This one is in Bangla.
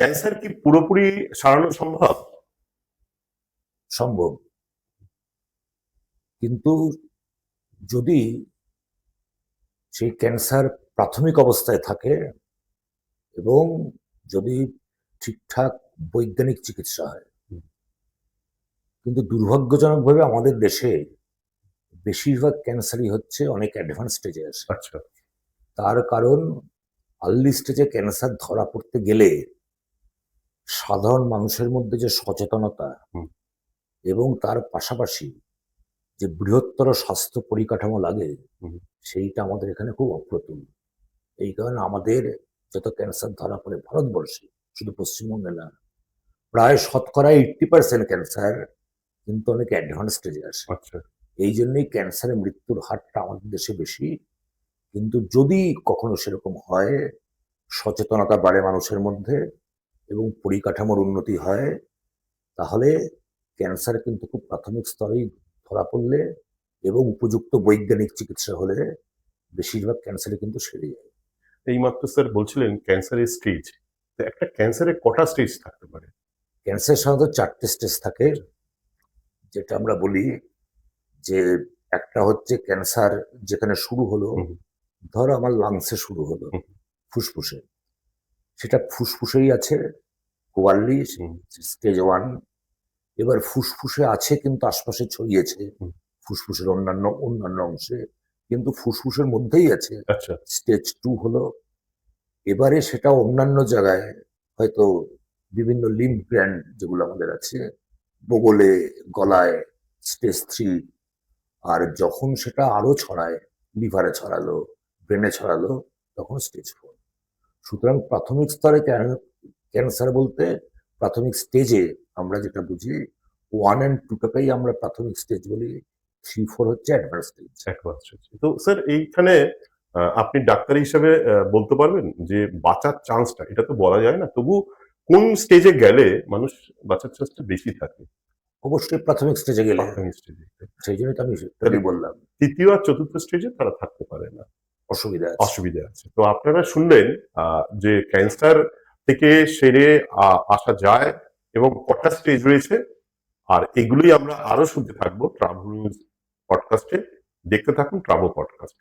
ক্যান্সার কি পুরোপুরি সারানো সম্ভব? সম্ভব, কিন্তু যদি সেই ক্যান্সার প্রাথমিক অবস্থায় থাকে এবং যদি ঠিকঠাক বৈজ্ঞানিক চিকিৎসা হয়। কিন্তু দুর্ভাগ্যজনকভাবে আমাদের দেশে বেশিরভাগ ক্যান্সারই হচ্ছে অনেক অ্যাডভান্স স্টেজে আসে। আচ্ছা। তার কারণ আর্লি স্টেজে ক্যান্সার ধরা পড়তে গেলে সাধারণ মানুষের মধ্যে যে সচেতনতা এবং তার পাশাপাশি যে বৃহত্তর স্বাস্থ্য পরিকাঠামো লাগে সেইটা আমাদের এখানে খুব অপ্রতুল। এই কারণে আমাদের যত ক্যান্সার ধরা পড়ে ভারতবর্ষে, শুধু পশ্চিমবঙ্গে না, প্রায় শতকরা 80% ক্যান্সার কিন্তু অনেক অ্যাডভান্স স্টেজে আসে। আচ্ছা। এই জন্যই ক্যান্সারের মৃত্যুর হারটা আমাদের দেশে বেশি। কিন্তু যদি কখনো সেরকম হয়, সচেতনতা বাড়ে মানুষের মধ্যে এবং পরিকাঠামোর উন্নতি হয়, তাহলে ক্যান্সার কিন্তু খুব প্রাথমিক স্তরেই ধরা পড়লে এবং উপযুক্ত বৈজ্ঞানিক চিকিৎসা হলে বেশিরভাগ ক্যান্সারে কিন্তু সেরে যায়। এইমাত্র স্যার বলছিলেন ক্যান্সারের স্টেজ, একটা ক্যান্সারের কটা স্টেজ থাকতে পারে? ক্যান্সার সাধারণত 4টে স্টেজ থাকে, যেটা আমরা বলি যে একটা হচ্ছে ক্যান্সার যেখানে শুরু হলো, ধরো আমার লাংসে শুরু হলো, ফুসফুসে, সেটা ফুসফুসেই আছে 44, স্টেজ 1। এবার ফুসফুসে আছে কিন্তু আশপাশে ছড়িয়েছে ফুসফুসের অন্যান্য অংশে, কিন্তু ফুসফুসের মধ্যেই আছে, আচ্ছা। স্টেজ 2 হলো। এবারে সেটা অন্যান্য জায়গায়, হয়তো বিভিন্ন লিম্ফ গ্ল্যান্ড যেগুলো আমাদের আছে, বগলে, গলায়, স্টেজ 3। আর যখন সেটা আরো ছড়ায়, লিভারে ছড়ালো, ব্রেনে ছড়ালো, তখন স্টেজ 4। সুতরাং প্রাথমিক স্তরে ক্যান্সার বলতে প্রাথমিক স্টেজে আমরা যেটা বুঝি 1 and 2টাকেই আমরা প্রাথমিক স্টেজ বলি, 3, 4 হচ্ছে অ্যাডভান্স স্টেজ। তো স্যার এইখানে আপনি ডাক্তার হিসেবে বলতে পারবেন যে বাঁচার চান্সটা, এটা তো বলা যায় না, তবু কোন স্টেজে গেলে মানুষ বাঁচার চান্সটা বেশি থাকে? অবশ্যই প্রাথমিক স্টেজে গেলে, প্রাথমিক স্টেজে। সেই জন্যই তো আমি বললাম তৃতীয় আর চতুর্থ স্টেজে তারা থাকতে পারে না, অসুবিধা আছে। তো আপনারা শুনলেন যে ক্যান্সার থেকে সেরে আসা যায় এবং কটা স্টেজ রয়েছে, আর এগুলোই আমরা আরো শুনতে থাকবো ট্রাভেল নিউজ পডকাস্টে। দেখতে থাকুন ট্রাভেল পডকাস্ট।